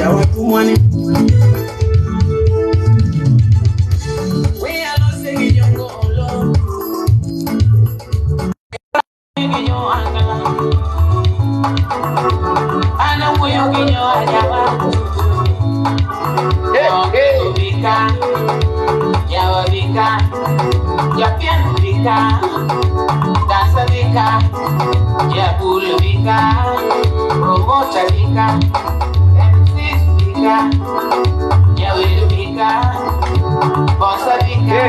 ajawa kumwani. We are not singing young olo. Singing your angala. Ana moyo kinyo ajawa. Vika, yawa vika, yapiano vika, dansa vika, yabulu vika, promota vika, MCs vika, yawilu vika, bossa vika,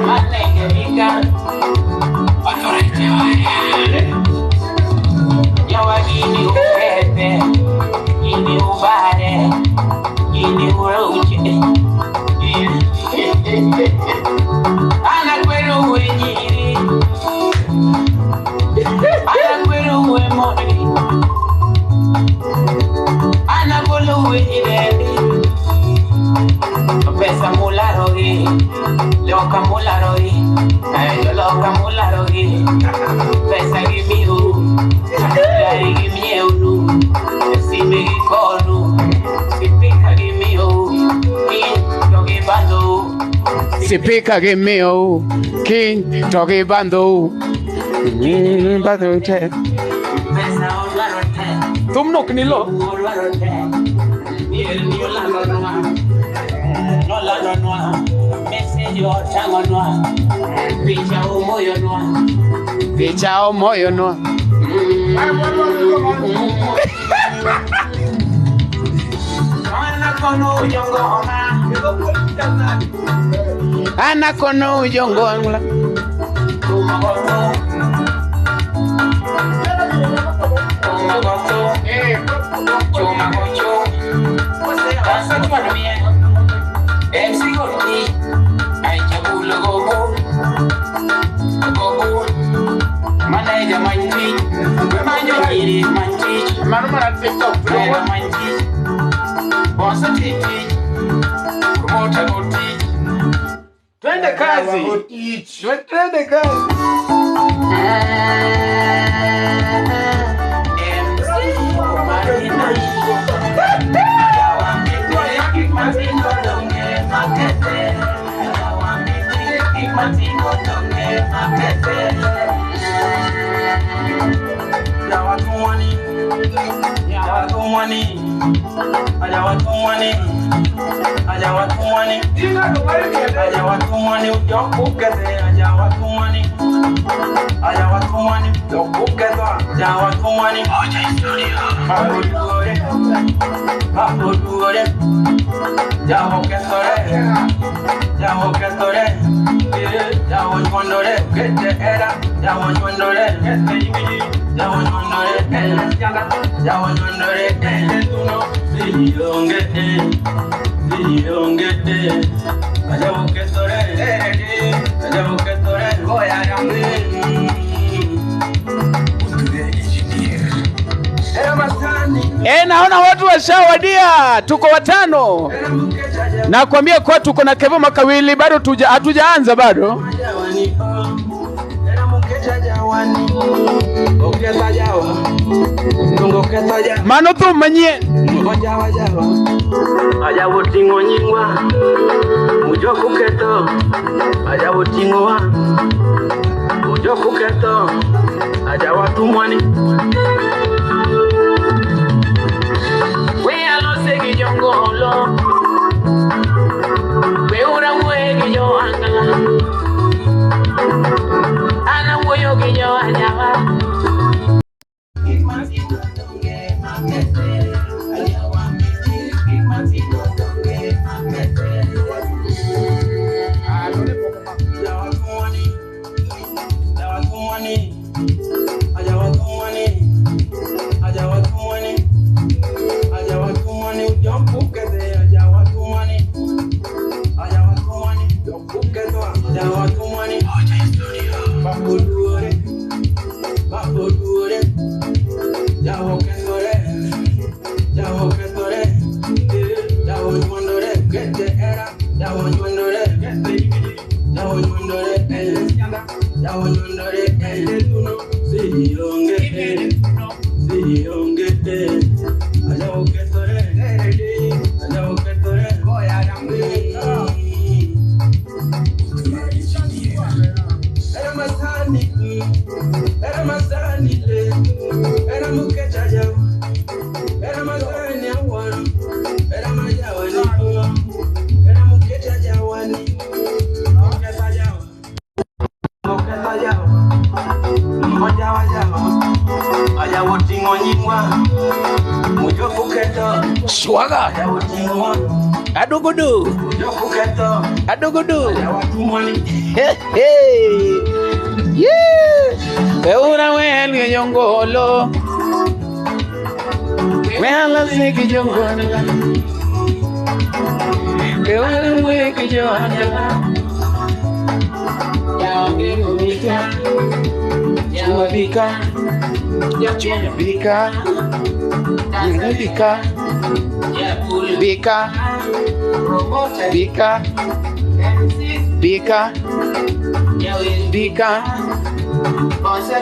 manenge vika, autorite yawa gini ukete, gini ubare, gini uroche. Ana kwero wenyiri, ana kwero wemori, ana bolo wenyiri. Pesa mularogi, loka mularogi, loka mularogi. Pesa gimiu, gari gimiu, simi gikonu, sipika gimiu, togi bando. Sipika gimiu, king togi bando. Bando te. Pesa olarote. Tumno knilo. Olarote. Ni olarote. No la noa, message o chango noa, picha o moyo noa, picha o moyo noa. Ana kono ujongo ona, ana kono ujongo angla. Tumagoto, tumagoto, dansa chwana mie. MC Gordy, ay chabulo gogo, gogo, manager manji, manji, manji, manumara TikTok, manji, bossa titi, promoter Gordy, twende kazi, twende kazi. MC Omarinash. Naona watu washawadia, tuko watano. Nakwambia kwa tuko na Kevoh Mac Awilly, bado hatujaanza bado. Mano tu manye. Aja wotingo nyingwa. Mujo kuketo. Aja wotingoa. Mujo kuketo. Aja watu mwani. We alo segi jongo olo. We ura mwegi jo angala. Ana moyo gijo ajawa. Swaga. Adugudu. Adugudu. Hey. Yeah. Beura wen yongolo. Wela siki jongolo. Beura wen yongolo.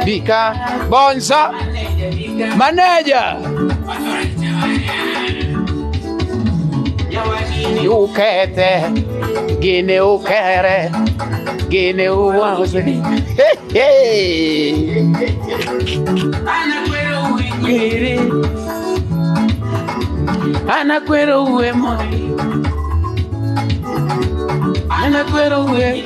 Bika. Bonza. Manager. Ukete. Gine ukere. Gine uwauze. Hey. Anakwero uwe mori. Anakwero uwe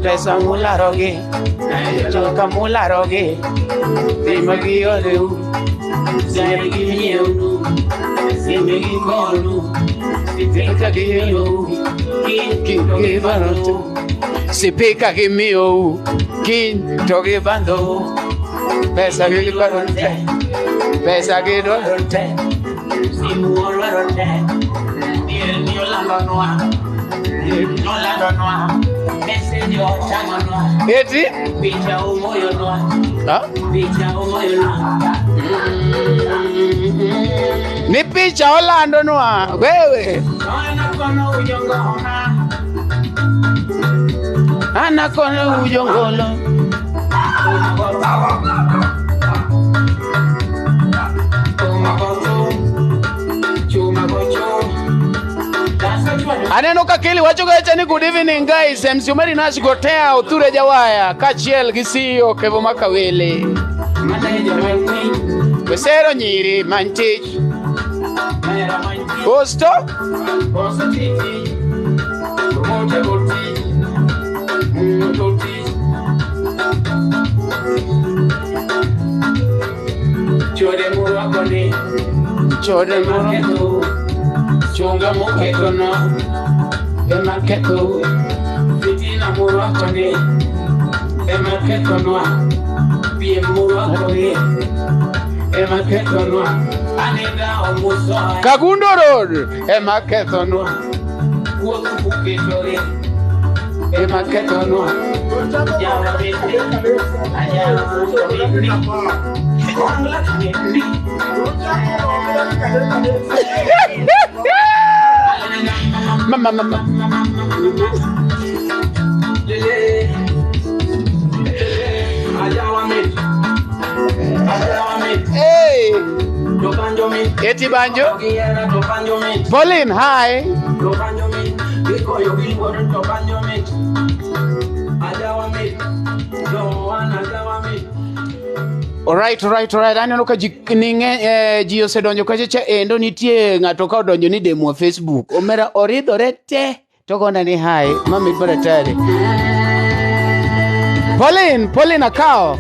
Pesa mularoge. Choka mularoge. Simagio de u. Simagio u. Simagio u. Simagio u. Spika kimio. Kin toge bando. Pesa que baronte. Pesa que dolorte. Simuolorte. Ni olando noa. Olando noa. Mesejo chama noa. Eti? Picha umoyo noa. Ah? Picha umoyo noa. Ni picha olando noa. Wewe. Anakono ujongona. Anakono ujongolo. Aneno kakili wacho gacha ni good evening guys. MC Omari Nash gotea Uthure Jawaya kachiel gisiyo Kevoh Mac Awilly. Besero nyiri mantich. Osto. Chode murakone. Chode murakone. Chunga muketo no. Emaketo. Fitina murakone. Emaketo no. Pie murakone. Emaketo no. Anega omuso. Kagundo Road. Emaketo no. Woku buketore. Emaketo no. Yawa bete. Ayawa bete. Mama. Hey. Eti banjo. Pauline, hi. Alright. Aneno ka ji osedonjo kacha endo nitie ng'ato ka odonjo ni demo Facebook. Omera oridhore te to gona ni hai. Mami bora tare. Pauline akao.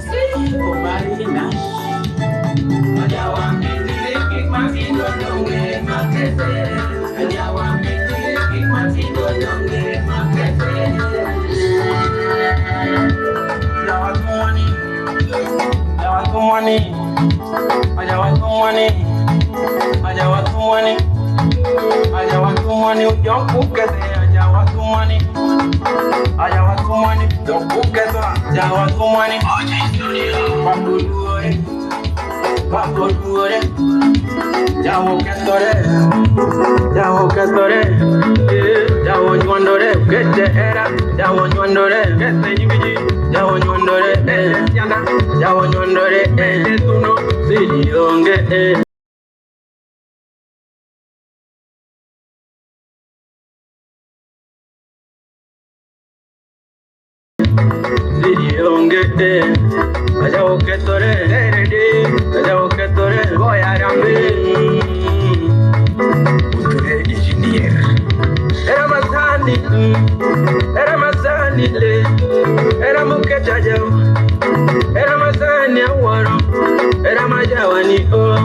Jawa jawani oh,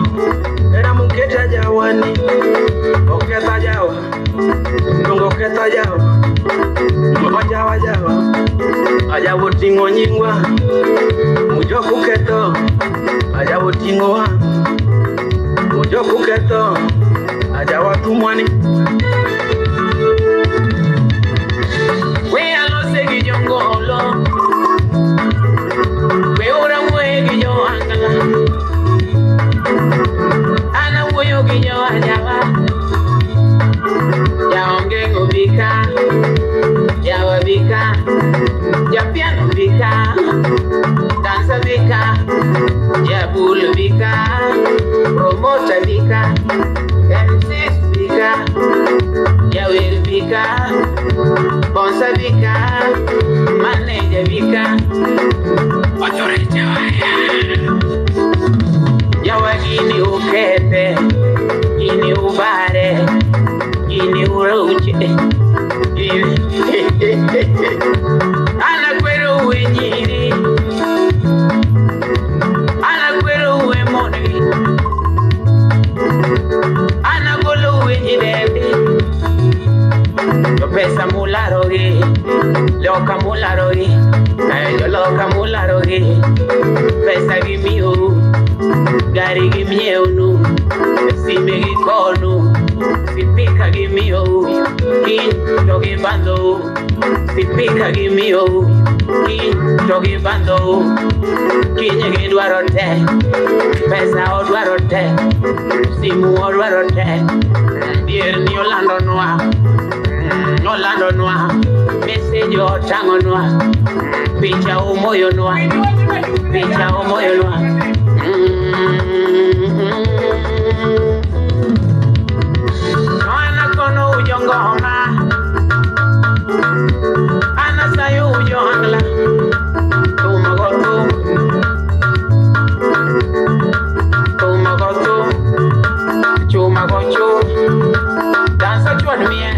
era muketa jawani, oketa jawa, ngoketa jawa, jawa jawa, ajawo tingo nyingwa, mujoku keto, ajawo tingo mujoku keto, ajawa tumwani. We alo segi jongo olo, we ora mwegi jo angala, ana woyo gi jo ajawa, jaonge ngobika, jawa bika, japiano bika, dansa bika, jabul bika, promoter bika, MCs bika, jawir bika, sponsor bika, manager bika, authority jawa gini ukete, gini ubare, gini uruche, ana kwero uwe nyiri, ana kwero uwe moni, ana golo uwe nyiredi, yo pesa mularogi, loka mularogi, yo loka mularogi, pesa gimiu, gari gimiu nu, sime gikonu, SPIKA gimiu, kin togi bando, SPIKA gimiu, kin togi bando, kinye dwarote, pesa odwarote, simu odwarote, dier ni olando noa, message otango noa, picha umoyo noa, Ana kono ujongo homa, ana sayo ujongla, tumagoto, dansa chuan mie,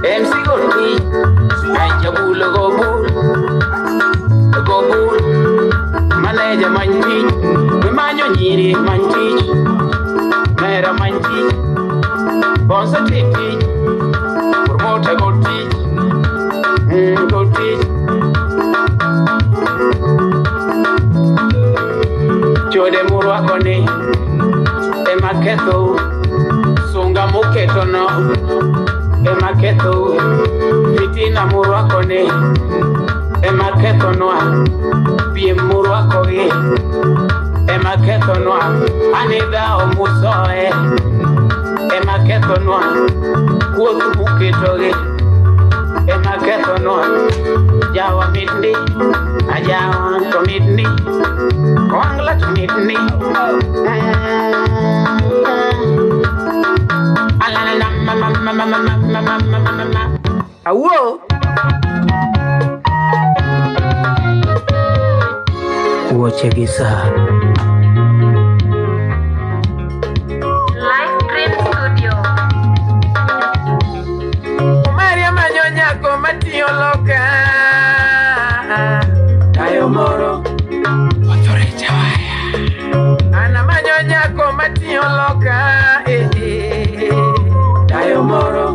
MC goti, ajabulo gobul, manager manji, manyo nyiri manji, mera manji, sponsor tiki, promoter goti, chode murwa koni, emaketo, sunga muketo no, emaketo, fitina murwa koni, emaketo noa, pie murwa kogi, emaketo noa, anida omusoe, emaketo noa, kuoku muketoge, emaketo noa, jawa midni, ajawa to midni, wangla to midni, alala mama, awo. Watch Gisa. Live Dream Studio. Omari amanyonya komatio loka. Tayo moro. Authority waya. Ana manyonya komatio loka. Tayo moro.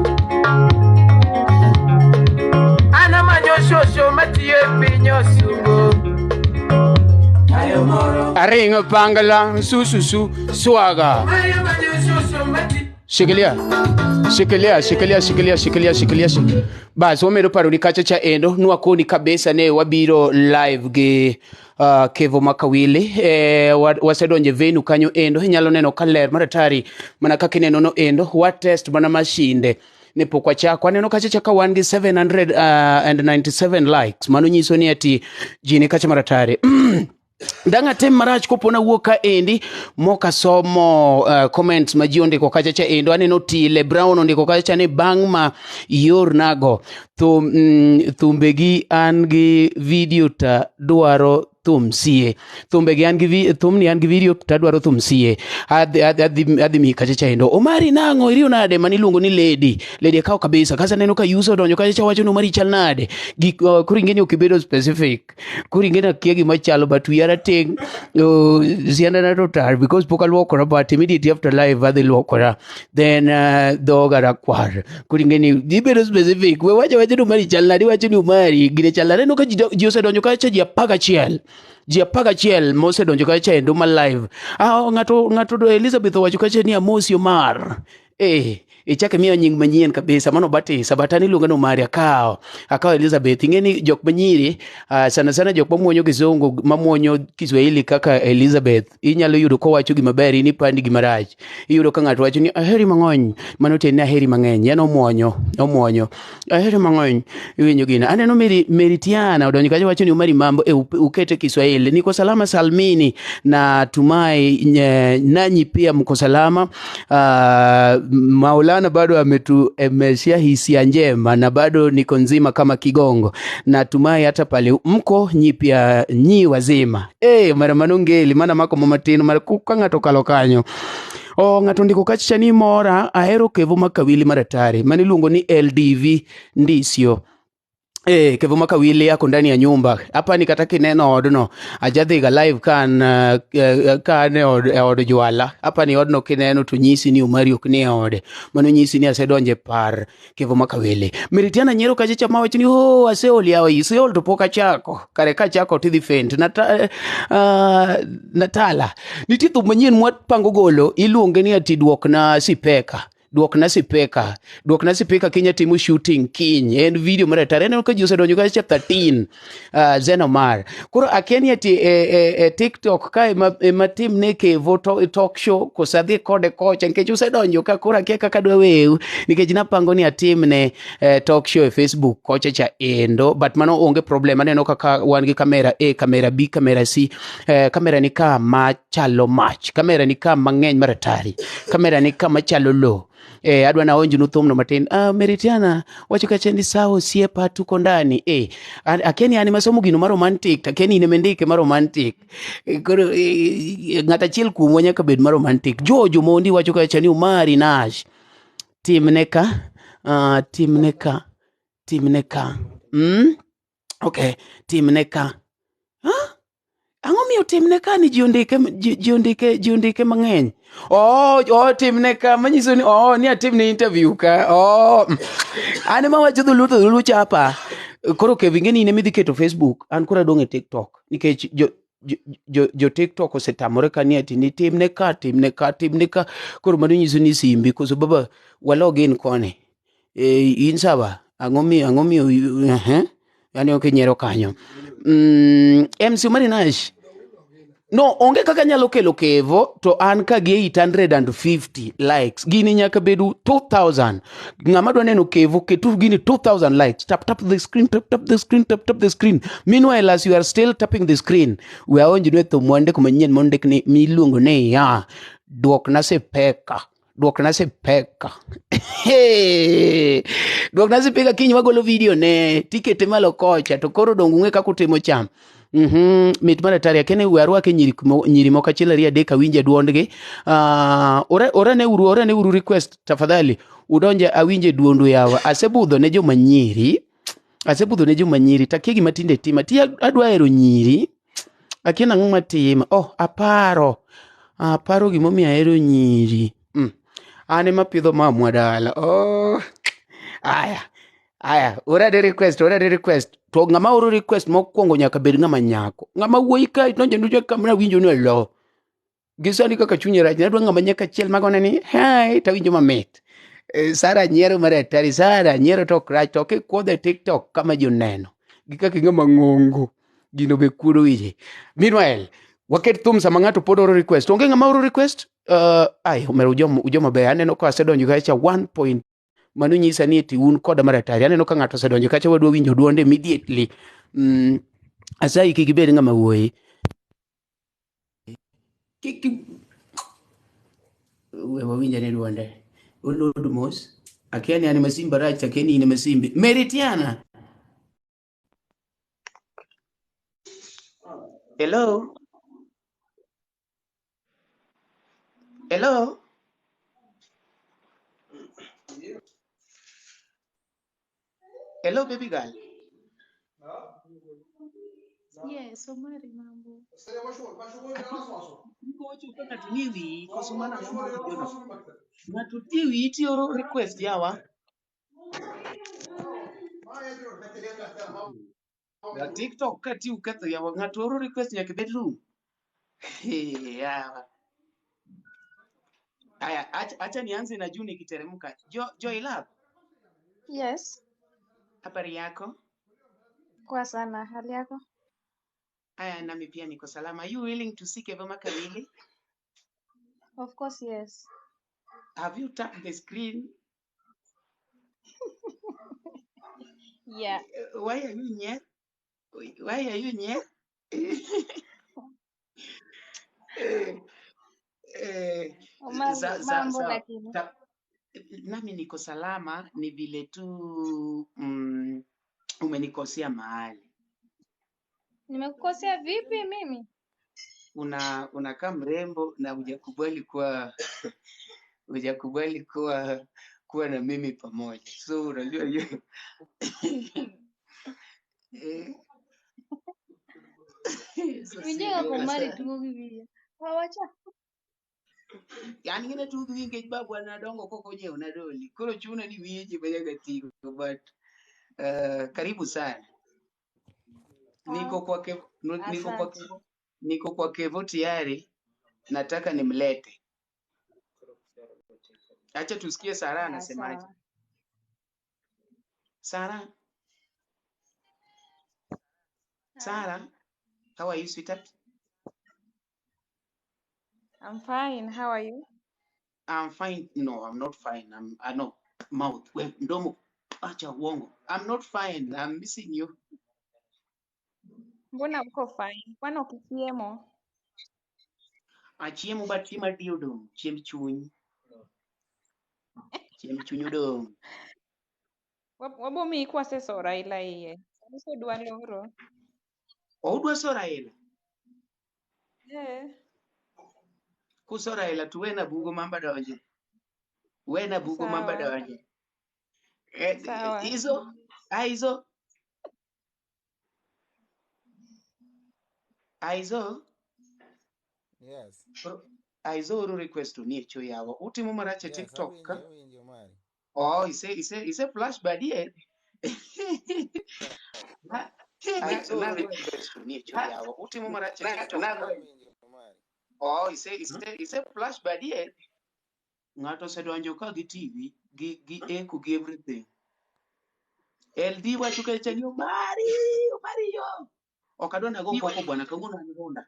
Ana manyo shosho matio pinyo sugo. Aringa pangala sususu swaga. Shikilia. Basi wamero paroni kacha cha endo nuakoni kabisa ne wabiro live ge Kevoh Mac Awilly wasedonje venu kanyo endo inyalo neno kaler maratari mana kaka neno no endo wa test mana mashinde ne pokwa chako aneno kacha chaka 797 likes mano nyiso ni ati jini kacha maratari Danga tem marach kopona wuoka endi moka somo comments majionde ko kacha cha endo aneno Tile Brown onde ko kacha ne bang ma yor nago thumbegi an gi video ta duaro thum sie thumbe gi an gi thum ni an gi video tadwaro thum sie adhi mi kacha chaendo Omari nango iriyo nade mani luongo ni lady kao kabisa kasa neno ka user donjo kacha wacho no Omari chal nade kuri ngeni okibedo specific kuri ngeni akia gima chalo but we are ting sianda na total because poka luokora but immediately after live adhi luokora then doga rakwar kuri ngeni ibedo specific we wacho no Omari chal nade wacho ni Omari gine chal nade no ka ji osedonjo kacha ji apaga chiel mose donjo kacha endo ma live ngato do Elizabeth wacho kacha ni Amosi Omar ichake miyo nying manyien kabisa mano batisa batani luonga no Omari akawo Elizabeth ingeni jok manyiri sana jok mamuonyo kizungu mamuonyo Kiswahili kaka Elizabeth inyalo yudo ko wacho gima ber ni pandi gima rach iyudo ka ngato wacho ni aheri mang'ony mano tenne aheri mang'eny yan omuonyo aheri mang'ony iwinjo gina aneno Meritiana odonjo kacha wacho ni Omari mambo ukete Kiswahili niko salama salmini na tumai nanyi pia mko salama Maulana bado ameshia hisia njema na bado niko nzima kama kigongo na tumai hata pale mko nyi wazima mara manongeli mana mako mamatino mara kukanga tokalo kanyo ngato ndiko kacha ni mora ahero Kevoh Mac Awilly maratari mani luongo ni LDV ndisio Kevoh Mac Awilly yako ndani ya nyumba hapa nikataki neno odno ajadhiga live kan od jwala hapa ni odno kineno to nyisi ni Omari ok ni ode mano nyisi ni asedonje par Kevoh Mac Awilly Meritiana nyero kacha chama wacho ni aseol yawo iseol to poka chako kare ka chako tidhi fent Natala nitie thum manyien mwapango golo iluonge ni ati DUOKNA SPIKA Kenya timo shooting kiny en video maratari en ka jose donjo ka chapter 13 Zenomar koro akeni ati TikTok ka matim ne Kevoh talk show kosadhi kode kocha nikech use donjo ka koro akia kaka dwa weu nikech napango ni atim ne talk show e Facebook kocha cha endo but mano onge problem aneno kaka wan gi kamera A kamera B kamera C kamera ni kama chalo mach kamera ni kama ng'eny maratari kamera ni kama chalo low adwa na onju nuthum no matin Meritiana wacho kacha ni sawa siepa tuko ndani akeni ani masomo gino ma romantic akeni ine mendike ma romantic koro ngata chiel kuom nyaka bed ma romantic Jojo mondi wacho kacha ni Omari Nash timneka okay timneka ang'o miyo timneka ni jiondike mang'eny timneka manyiso ni ni atimne interview ka ane mawacho dhulu chapa koro kevingeni ine midhi keto Facebook an kora dong' e TikTok nikech jo TikTok osetamore ka ni ati ni timneka koro mano nyiso ni simbi koso baba walogin kone in sawa ang'o miyo yani ok nyero kanyo MC Omari Nash no onge kaka nyalo kelo Kevoh to an ka gi 850 likes gini nyaka bedu 2000 ng'ama dwa neno Kevoh ketu gini 2000 likes tap the screen meanwhile as you are still tapping the screen we are onjinwe to mwande kumanyien mondek ni miluongo ne ya DUOKNA SPIKA DUOKNA SPIKA kiny wagolo video ne tikete malo kocha to koro dongo ng'e kako timo cham mit maratari akene warwake nyiri moko achiel ariyo adek awinje duondgi orane uru request tafadhali udonje awinje duondu yawa asebudho ne joma nyiri takia gima tinde tima ti adwa hero nyiri akiena ng'o matima aparo gimomiyo ahero nyiri ane mapidho mamwa dala aya orade request to ng'ama oro request mokwongo nyaka bed ng'ama nyako ng'ama wuoyi ka nonje nuje kamera winjo ni lo gisani kaka chunye rach nadwa ng'ama nyaka chiel magone ni hai tawinjo mamit Sara nyiero maratari Sara nyiero to krach to kikwodhe TikTok kama joneno gi kaka ng'ama ng'ongo gino be kudo wije meanwhile waket thum sama ng'ato pod oro request onge ng'ama oro request omero ujoma be aneno ka asedonjo kacha 1 point mano nyisa ni eti un koda maratari aneno ka ng'ato osedonjo kacha wadwa winjo duonde immediately asayi kik ibed ng'ama wuoyi we wawinja ne duonde ulod mos akia ni masimba rach akia ni masimbi Meritiana Hello? Hello? Hello, baby girl. Yes, Omari mambo. Natuniwi kosumana ngoma jono. Natutiwi itioro request yawa. Ya TikTok kati ukatho yawa ngatoro request nyaka bedroom. Yawa. Aya, acha nianze na juu nikiteremka. Joy Love, Yes, habari yako? kwa sana. Hali yako? Aya, nami pia niko salama. Are you willing to see Kevoh Mac Awilly? Of course, yes. Have you tapped the screen? Yeah. Why are you here? Why are you here? Omari mambo lakini. Nami niko salama, ni vile tu umenikosea mahali. Nimekukosea vipi mimi? Unakaa mrembo na hujakubali kuwa na mimi pamoja. So unajua hiyo. Unajua kwa Omari tu hivi. Wacha. Yani ngine tu winge babu anadongo koko je unadoli. Koro chuna ni wieje baya gatiko but karibu sana. Niko kwa Kevoh tayari, nataka nimlete. Acha tusikie Sara anasemaje. Sara, how are you, sweetheart? I'm fine. How are you? I'm fine. No, I'm not fine. No, mouth. Well, mdomo. Acha uongo. I'm not fine. I'm missing you. Mbona uko fine? Kwani ukikiemo? Achiemo batima diodong. Chiem chuny. Chiem chuny odong. Wabo mi kwa seso Raila iye. Niso dwa loro. Odwa so Raila. Yeah. Kuso Raila tuwe na bugo mamba donje. We na bugo mamba donje. Sawa. Hizo. Aizo. Yes. Aizo uru request ni echo yawa. Utimo marache TikTok. Yes, Omari. Oh, ise flash badie. Aizo uru request ni echo yawa. Utimo marache TikTok. Oh, ise flash badie. Ngato sedonjo ka gi TV gi echo gi everything. LD wacho ka chani Omari yo. Okadona go koko bwana kanguna ngonda.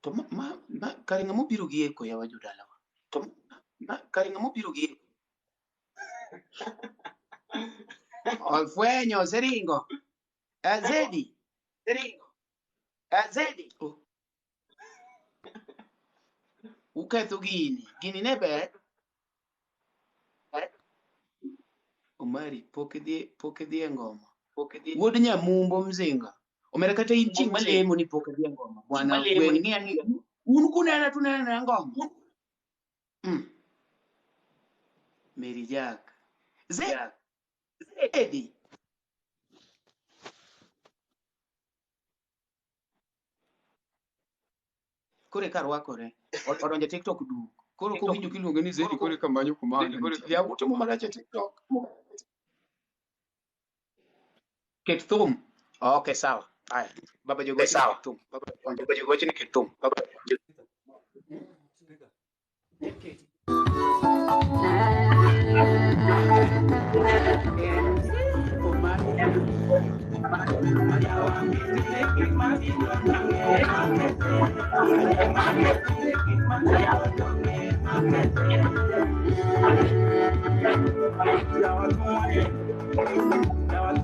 To ma karinga mobiro gi eko yawa jodalawa. To ma karinga mobiro gi eko. Alfueño seringo. Zedi. Oh. Uketho gini ne ber. Omari pokedhi ngoma. Wuod nyamumbo mzinga. Omera kata in ching malemo ni pokedhi ngoma. Bwana ng'e un kunena tunena ngoma. Mary Jack. Zedi. Kore karwakore. Odonjo TikTok du. Koro kowinjo kiluongo ni Zedi kore kamanyo kumanda. Ya utimo marache TikTok. Ket thum. Okay, sawa. Haya. Baba jogo sawa. Thum. Baba jogo ni ket thum. Baba.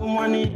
Money,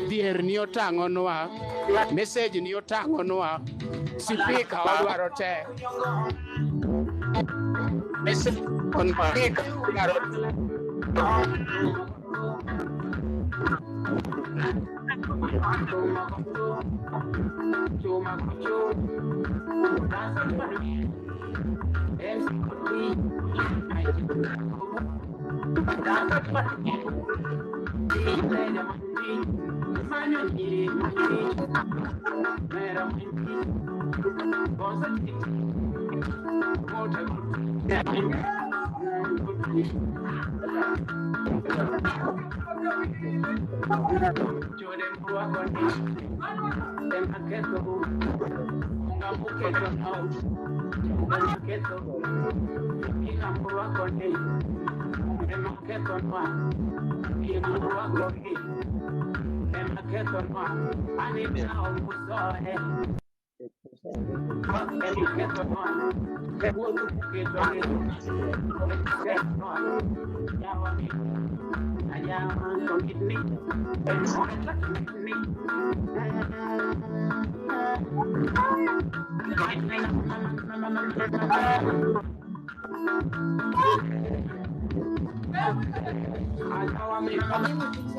Dier ni otang'onwa, message ni otang'onwa, SPIKA wadwaro te. Message on SPIKA wadwaro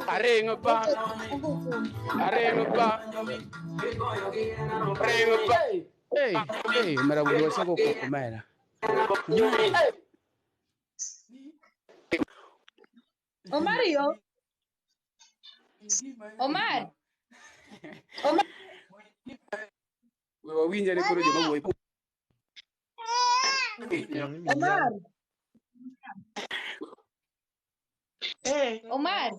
Areng pa. Hey, mara budo sa ko kumera. Omari yo. Omar. Wewe winja ni kuro joma wuoi. Omar. Eh, Omar.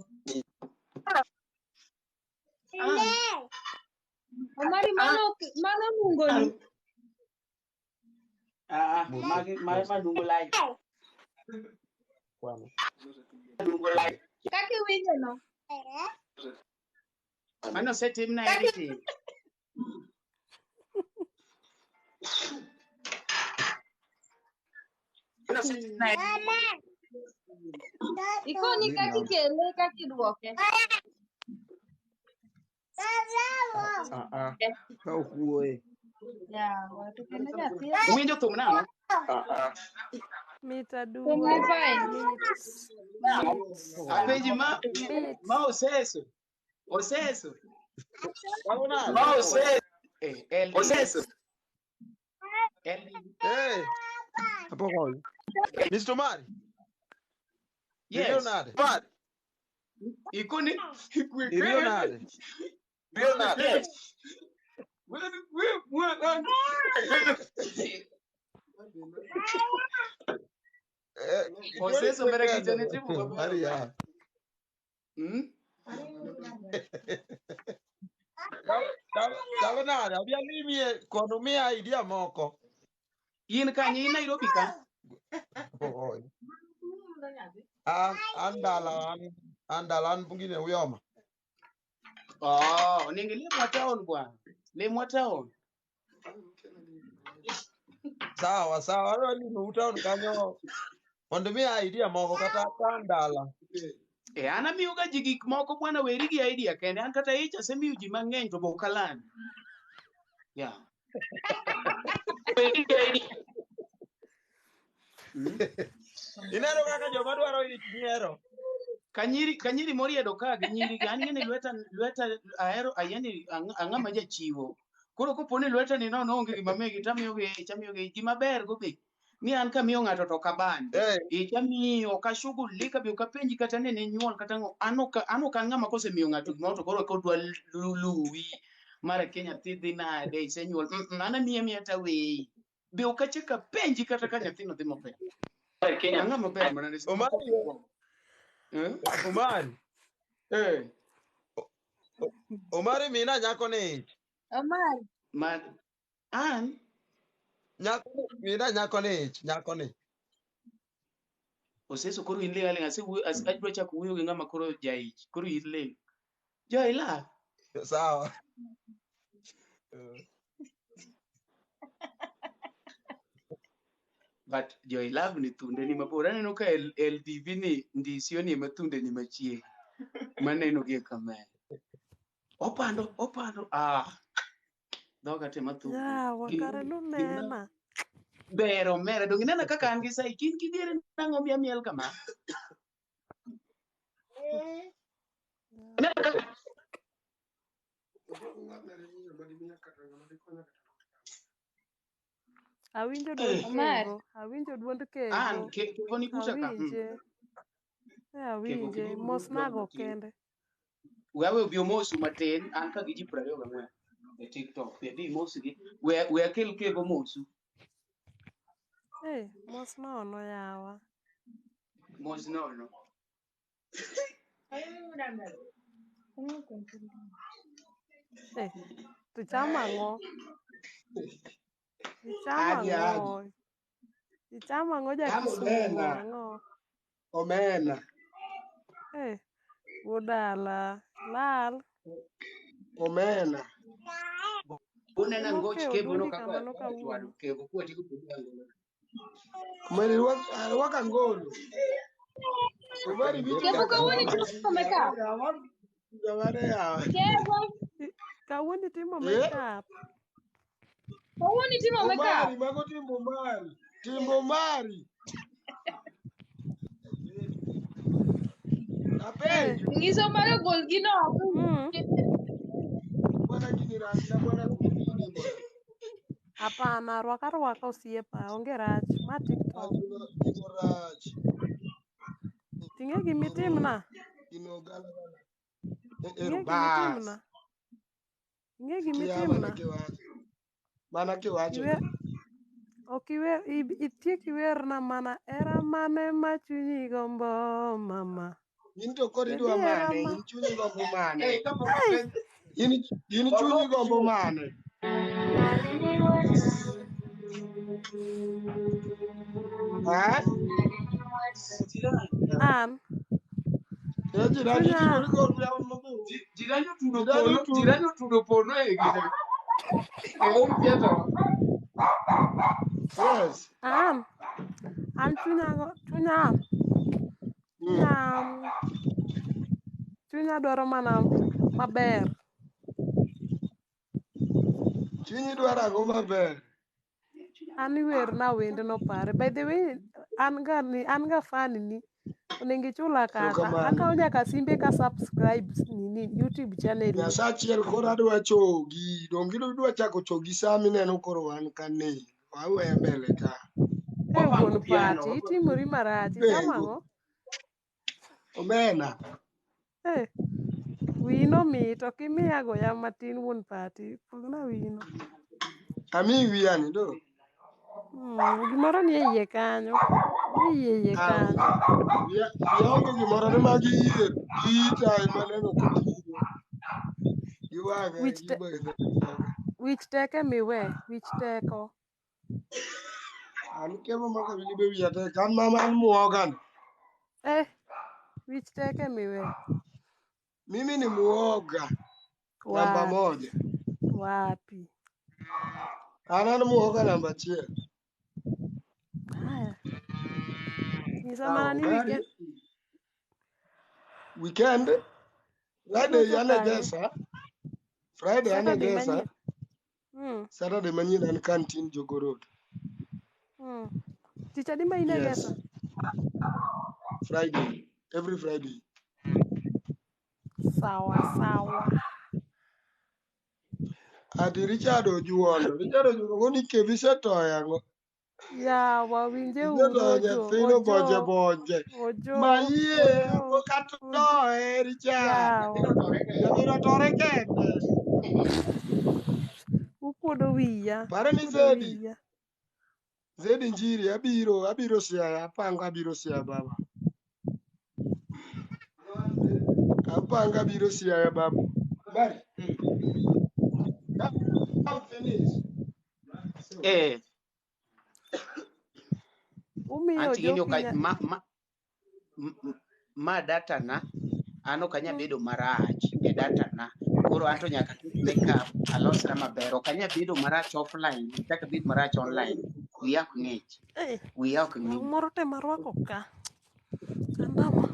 Omari mano nungoni. madungo lai. Kaki winjo no. Mano setim na editing. Ikoni kaki kele kaki duoke. Kau kuwe. Ya, watu kena jati. Winjo thum nang'o? Mita Tunga dua. fine. Apenji ma oseso. Ma oseso. Oseso. Hey. Apa kau? Mr. Omari. Yes. Leonardo. Ikoni. Leonardo. Oseso mbele kijana timu babu. Maria. Kalau nada, había mimi economia idea moko. In kanye in Nairobi ka? Andalan pungine uyoma. Oh, ningelia mwataon bwana. Le mwataon. Sawa, ro ni utaon kanyo. Mondo mi idea moko kata andala. Ana miuga jigik moko bwana weri gi idea kende an kata icha semi uji mang'eny to bokalan. Yeah. Inero kaka joma dwaro nyiero. Kanyiri moriedo ka gi nyiri an ngene lweta ahero ayani ang'ama jachiwo. Koro koponi lweta ni no onge gima megi chamiyogi gima ber go be. Ni an kamiyo ng'ato to kaban. Chamiyo ka shughulika bi ukapenji kata ne nyuol kata ngo ano kan ng'ama kosemiyo ng'ato gima to koro kodwa luwi mara Kenya tidhi nade isenyuol ana miya ta wei. Bi ukacheka penji kata ka nyathino dhi maber. Kenya ng'ama ber mana ne Omari. Omari mina nyako ni. Omar. An Nyako ni. Oseso koro in le alinga adwa chako wuoyo gi ng'ama koro jaich. Koro in le. Joila. Sawa. But Joy Love ni thunde ni mabor. Aneno ka LTV ni ndisio ni mathunde ni machie. Maneno gi kama. Opando. Doga te mathu. Ya, wakare nunena. Bero mere dong nena kaka an gi sai kin kidiere nango miel kama. Awinjo duond Kevoh. Awinjo duond Kevoh. An Kevoh ni buta ka. Awinje. Awinje. Mos nago kende. wewe biomosu matin an ka giji 24 e TikTok pe bi mosu gi we akel Kevoh mosu Mos nono yawa. mos nono Tu chamo ang'o? Ichamo Agi ang'o? Ichamo ang'o ja chamo Kisumu omena. ang'o? Omena. Udala lal. Omena. unena ngoch Emoke Kevoh no oduondi kaka kamano twado kawuono. Kevoh kwa tiku pudango Omeri waka ngolo. Omeri bicho Kevoh kawuono kaka. itimo makeup. Jamane yawa. Kevoh Kawuono itimo makeup. kawuono itimo makeup. Omari mago timbo Omari. Timbo Omari. Apenjo. Ng'iso mar gol gino oko. Bwana gini rangi na bwana kudini bwana. Hapana, rwaka osiepa, onge rach. Ma TikTok. Gino rach. Ting'e gimitimna? Gino gala. Ing'e gimitimna? Ing'e gimitimna? Mana kiwacho. Ok iwer, itiek iwerna mana era mane ma chunyi gombo mama. In to kod idwa mane? In chunyi gombo mane? In chunyi gombo mane? Ha? An? jirani otudo pono e gine Yes. An chunya dwaro mana maber. Chunyi dwaro ang'o maber? An iwerna wendno pare. By the way, an ga fan ni. Onego ichula kata. Akawo nyaka simbe ka subscribe nini YouTube channel. Nyasa achiel koro adwa chogi. Dongi dwa chako chogi saa mineno koro wan ka ne. Wawe mbele ka. Wuon pati, itimori marach. Ichamo ang'o? Omena. Wino mit, ok imiya goya matin wuon pati. Pogna wino. Ami wiyani do. Gimoro ni e iye kanyo. Ni e iye kanyo. Wiya onge gimoro ni magi yier. Ita maneno kotiro. Giwaga. Wich teke miwe. Wich teko. An Kevoh Mac Awilly be wiya tek. An mama an muoga. Wich teke miwe. Mimi ni muoga. Namba moja. Wapi? An muoga namba achiel. Haya. Nyisa mana ni weekend. Weekend? Friday anegesa. Friday anegesa. Saturday manyien an kantin Jogorod. Tich adi ma inegesa? Friday. Every Friday. Sawa. Ati Richard Ojuondo. Richard Ojuondo ni Kevi setoya ang'o? Yawa winje Nyathino bonje. Mayie kokatoe Richard. Nyathino tore kende. Ukuodo wiya. Pare ni Zedi Njiri abiro Siaya. Apanga abiro Siaya baba. Apanga abiro Siaya baba. Bari. I'm finished. Umiyo joki ma data na ano kanya bedo marach e data na koro anto nyaka makeup alosra maber ok anya bedo marach offline kaka bedo marach online wiya ok ng'ich moro te marwako ka andama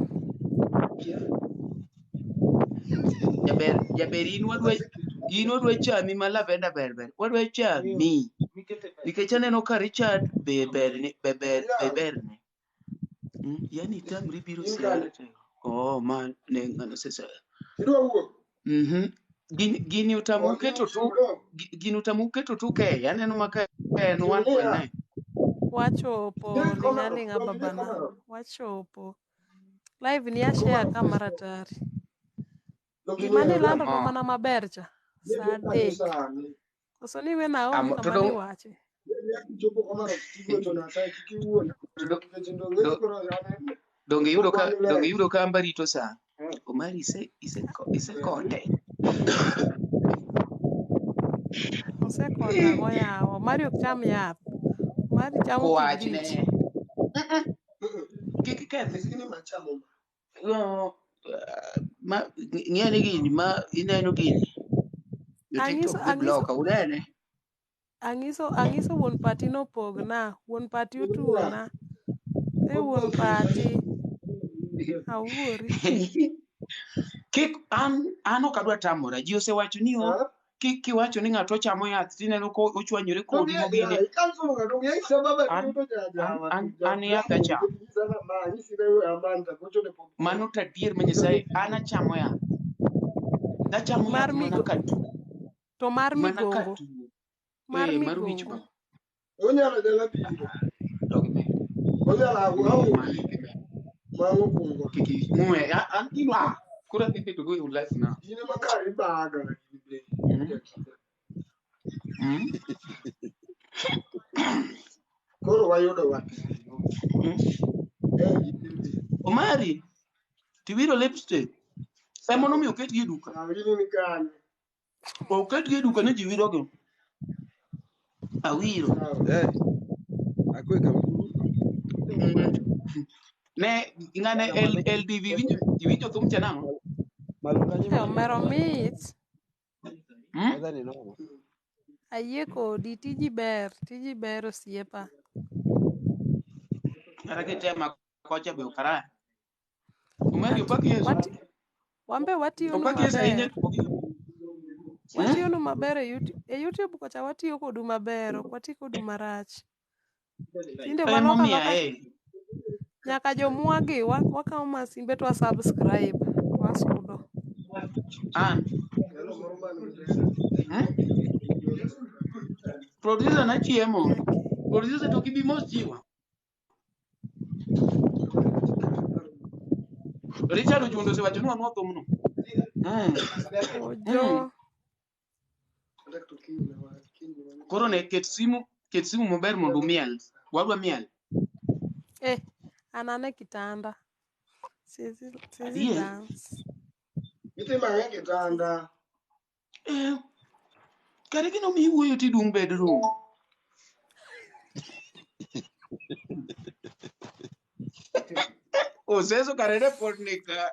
jaber in wadwa chami ma lavenda ber wadwa chami nikech aneno ka Richard ber ne yani tamri biro siara man ne ngano sesa gini utamu keto tu ke aneno maka en 1.9 wachopo lingalinga babana wachopo live ni ashare kama ratari Gima nilando no mana maber cha. Sa adek. Koso ni we Naomi to kama niwache. donge yudo ka ambarito sa Omari ise kote Osekona go yawo. Omari ok cham yath. Omari chamo kowachne kibrit. kik kethi ng'ene gini ma ineno gini Angiso TikTok blog unene angiso wuon pati no pogna. Wuon pati otuona. Wuon pati. Awuori. kik an ok adwa tamora ji osewacho ni kik kiwacho ni ng'ato chamo yath tineno ko ochwanyore kodi mogini an yath achamo mano tadier ma Nyasaye an achamo yath achamo yath mana katuo to mar migongo mar wich ba onyalo jala biro mango kungo mume an inwa kura ni to go you life now yine makari baga koro wayudo wat Omari tiwiro lipstick emono mi oket gi duka oket gi duka ne ji wiro go awiro akwe kampuru ne ngane LDV winjo thum chanango mero mit madhani no ayie kodi tiji ber osiepa ara ke tema kocha be ukara Omari opaki Yesu wambe watiyo no maber e YouTube kocha watiyo kodu maber ok wati kodu marach tinde waloka nyaka jomwagi wakawo masimbe to subscribe wasudo producer na chiemo producer to kibi mos jiwa Richard Ojundo se wacho ni wanwa thumno ojo koro ne ket simu maber mondo miel wadwa miel anane kitanda sizi dance ite mange kitanda kare gino mi wuoyo ti dung bedroom oseso karede potnika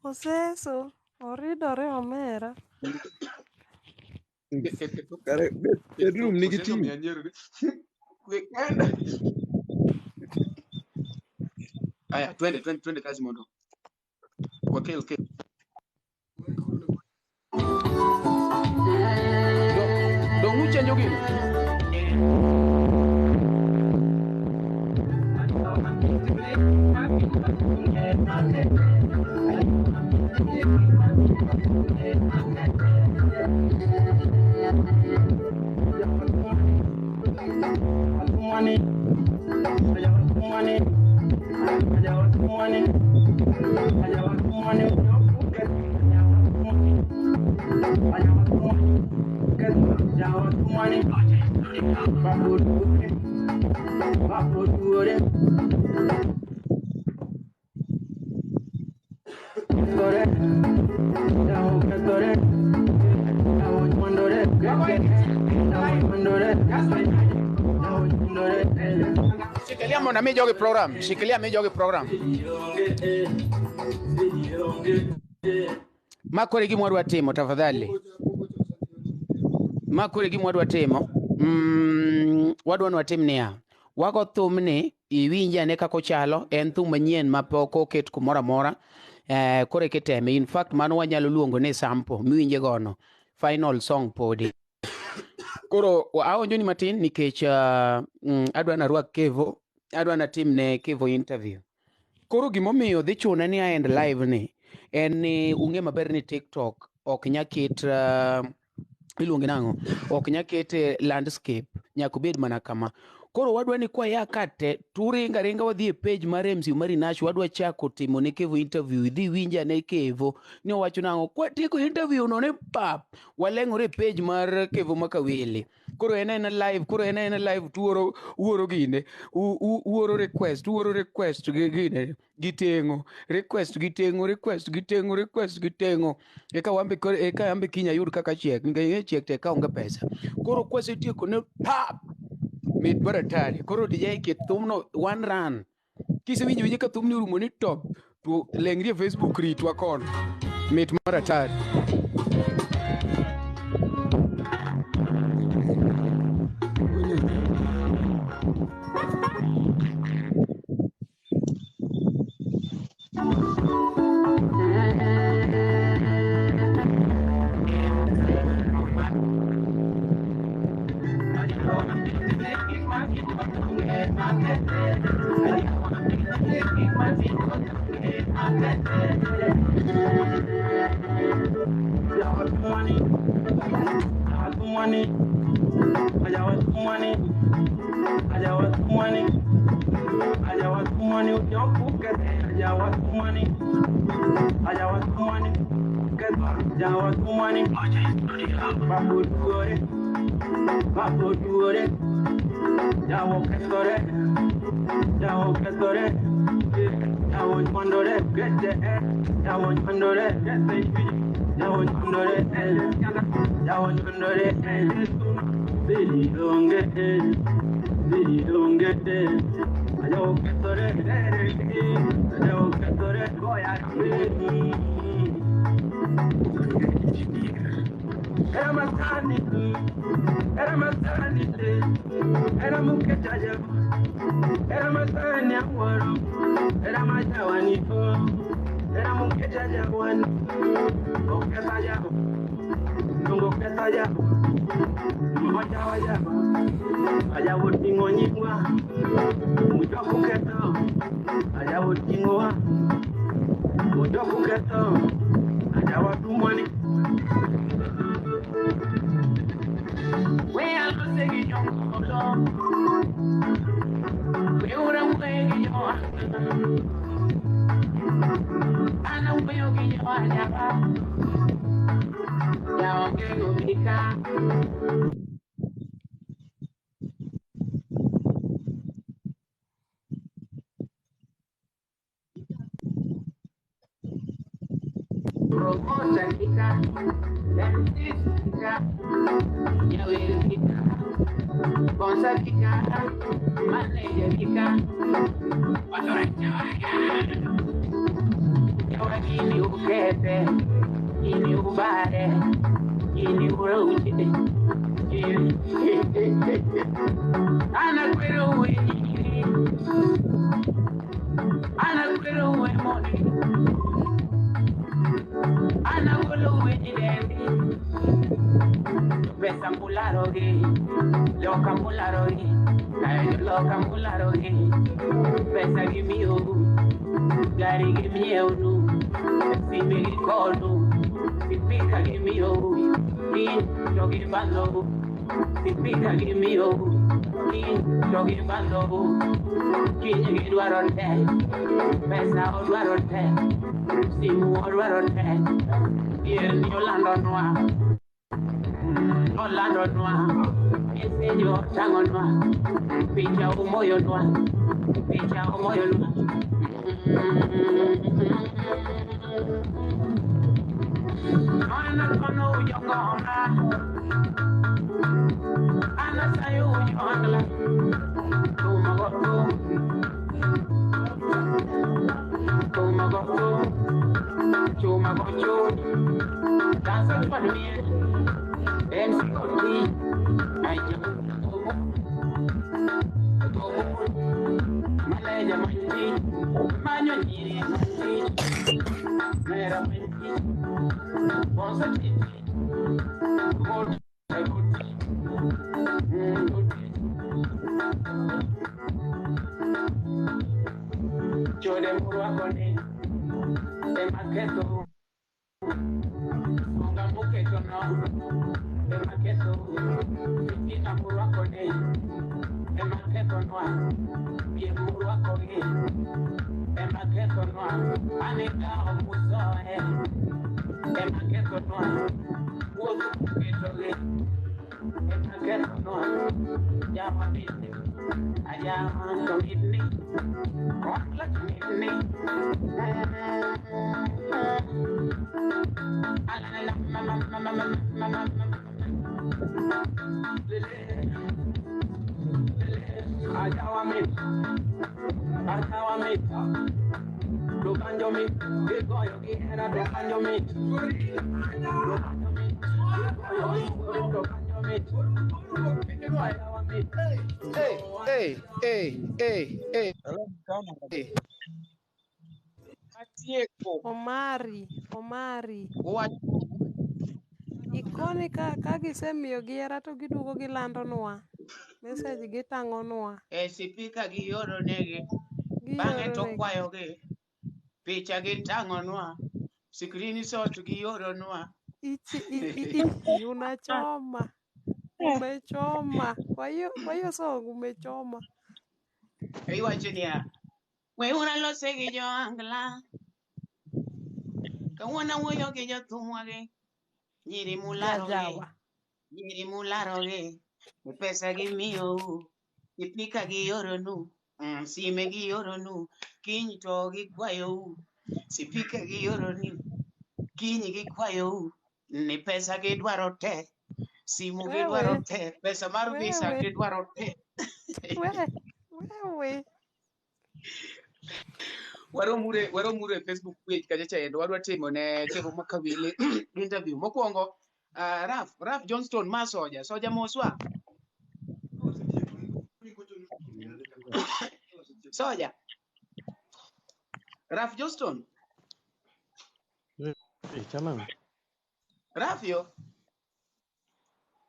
oseso oridore omera kare bedroom nigi TV aya twende kazi mondo wakel dong uchenjo gino Shikilia mi jogi program makore gi mwadwa timo tafadhali wadwa watim niya wago thumni iwinja ne kako chalo en thum manyien mapok oket kumoro amora kore kiteme in fact mano wanyalo luongo ni sample miwinje gono final song podi koro aonjo ni matin nikech adwa narwak Kevoh adwa natim ne Kevoh interview koro gimomiyo dhi chuna ni aend live ni en ni ung'e maber ni TikTok ok nyaket iluonge nang'o ok nyakete landscape nyaka bed mana kama Koro wadwa ni kwa ya kate turinga ringa wadhi e page mar Omari Nash wadwa chako timo ne Kevoh interview idhi winja ne Kevoh ni owacho nango kwa tieko interview no ne pap waleng'ore page mar Kevoh Mac Awilly. Koro en live tuoro gine uoro request gine gitengo request gitengo eka wambe kinya yud kaka chiek nge chiek te ka onge pesa. Koro kwasetieko ne pap mit baratari koro DJ ke thumno one run kisewinjo ka thumni urumo ni top to lengri Facebook ritwa kon mit baratari noa, bien murwa kogi, ema keto noa, aneka omuso ema keto noa, uogu keto ge, ema keto noa, jama bisi, ajama tongitni, wakla tongitni, alala mama, Ajawa mit, Lukanjo mit, Goyo Gihera, Lukanjo mit, Lukanjo mit, Ajawa mit. Hey. Hello, Mkama. Hey. Atieko. Omari. Wach. Ikoni ka gisemiyo gi hera to giduogo gilandonwa. Message gitang'onwa. SPIKA gioro negi, bang'e to Gioro kwayogi, picha gitang'onwa, screenshot gioronwa. unachoma. Umechoma. Kwa hiyo song umechoma. Iwacho niya, we unalose gi jo angla, kawuono wuoyo gi jothumwa gi, nyiri Jajawa. mularogi, pesa gi miyou, SPIKA gioronu, sime gioronu, kiny to gikwayou, SPIKA gioronu, kiny gikwayou, ni pesa gidwaro te, simu gidwaro te, pesa mar visa gidwaro te. Wewe. Waromure Facebook page kacha chaendo wadwa timo ne Kevoh Mac Awilly interview mokwongo. Raf Johnston ma soja moswa soja Raf Johnston Chama. Rafio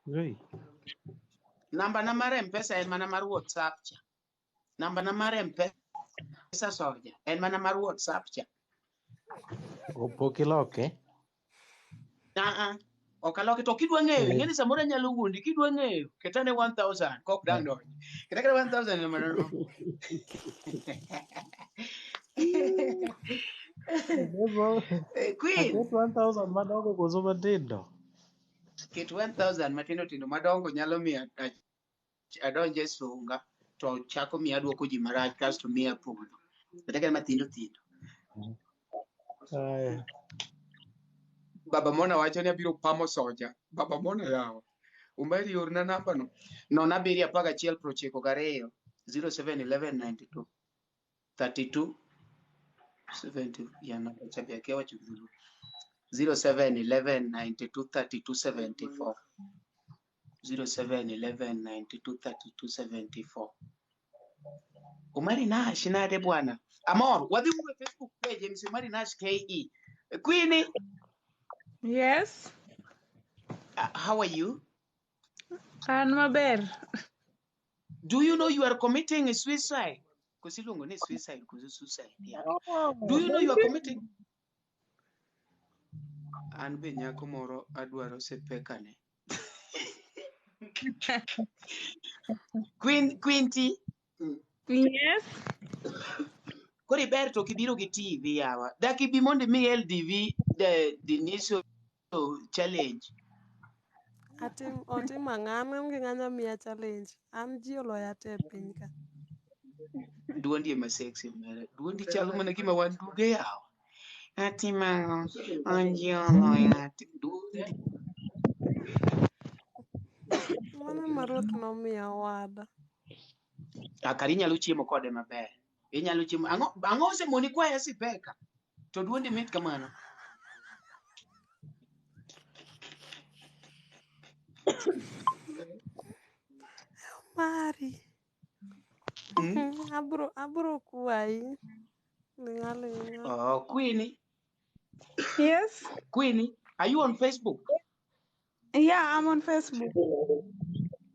Hey. Namba na mar M-Pesa en mana mar WhatsApp cha. Namba na mar M-Pesa soja en mana mar WhatsApp cha. Opokiloke. Okaloke to kidwa ng'eyo, ing'eni samoro nyalo wuondi kidwa ng'eyo, ketane 1000 kok dang donjo. Ketane 1000 en mana no. Queen. 1000 madongo koso matindo. Ket 1000 matindo madongo nyalo miya adonje sunga to chako miya duoko ji marach kasto miya podho. Ketane matindo. Baba Mona wacho ni abiro pamo soja. Baba Mona yawa. Omari orna namba no. 071192 071192 32 70 yana chabia kewa chudhuru 071192 3274 Omari Nash nade bwana. Amor, wadhi uwe Facebook page MC Omari Nash KE. Queenie. Yes. How are you? An maber. Do you know you are committing a suicide? Kusilungo ni suicide, suicide. Yeah. Do you know you are committing? An be nyako moro adwaro sepekane. Quinty. Yes. Kori ber to kibiro gi TV yawa. Daki bi mondo mi LDV the initial challenge. Otim ang'ano gi ng'anya miya challenge. An ji oloya te piny ka. Duondi ma sexy mere. Duondi chalo mana gima wan duge yawa. Atima anji oloya duondi. Mano marot nomiya wada. Akari nyalo chiemo kode maber. Inyalo chiemo. Ang'o osemoni kwaya SPIKA. To duondi mit kamano. Omari. Abro kwayi. Linga. Oh, Queenie. Yes. Queenie, are you on Facebook? Yeah, I'm on Facebook.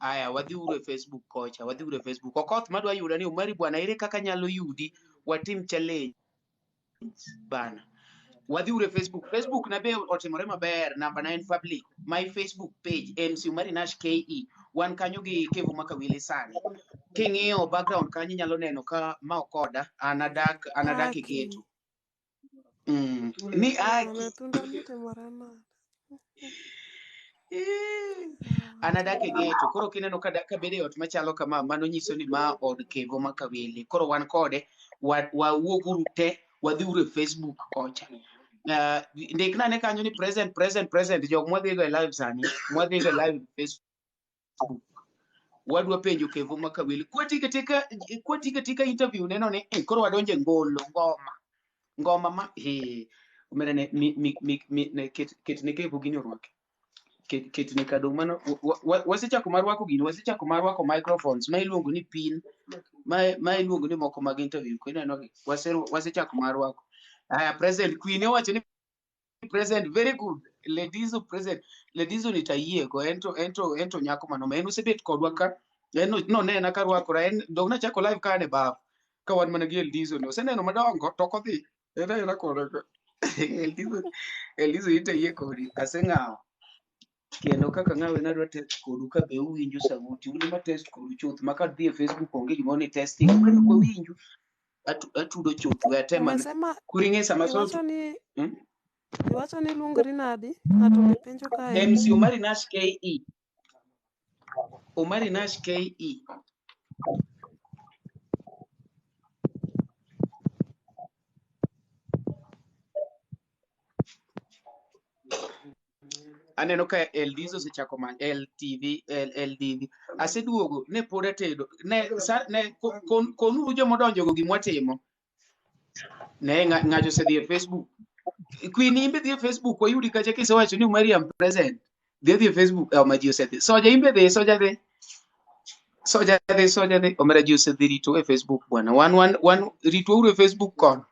Aya, wadhi uru Facebook kocha, wadhi uru Facebook. Okoth madwa yuda ni Omari bwana ere kaka nyalo yudi watim challenge bana. Wadhi uru Facebook. Facebook na be otimore maber, namba 9 public. My Facebook page MC Omari Nash KE. Wan kanyo gi Kevoh Mac Awilly sani. king'iyo background kanyo nyalo neno ka ma okoda anadak e geto. Ni Aki. Tunda notimore nade? Anadak e geto. Koro kineno ka bede ot machalo kama, mano nyiso ni ma od Kevoh Mac Awilly. Koro wan kode wawuoguru te wadhiuru e Facebook kocha. Ndikna ne kanyo ni present jok mwadhigo e live sani, mwadhigo e live Facebook. Wadwa penjo Kevoh Mac Awilly. Kwatika tika interview neno ni koro wadonje ngolo ngoma ma umene ne ket ne Kevoh gini orwake. Ket ne kado mano wasechako marwako gini, wasechako marwako microphones ma iluongo ni pin ma iluongo ni moko mag interview ko ineno wasechako marwako. Present Queen owacho ni present very good ladies present ladies ni tayiego ento nyako mano en osebet kodwa ka en no nena ka rwakora en dog na chako live kane baf ka wan mana gi Eldizo no seneno madongo to kodhi era koda Eldizo ite kodi aseng'awo kendo kaka ng'awe nadwa test kodu ka be uwinjo sauti un ma test kodu chuth ma ka dhi e Facebook onge gimo ni testing kendo ko winjo atudo chuth we atema kuringe sama so iwacho ni luongri nadi ng'ato be penjo ka MC Omari Nash KE Omari Nash KE aneno ka Eldizo sechako man LDV aseduogo ne pod atedo ne konuru jomodonjo go gimwatimo ne ng'ajo sedhi e Facebook Queen imbe dhi e Facebook wayudi kacha kisewacho ni Mariam present dhi e Facebook maji osedhi soja imbe dhi soja dhi omera ji osedhi rito e Facebook bwana wan rito uru e Facebook kon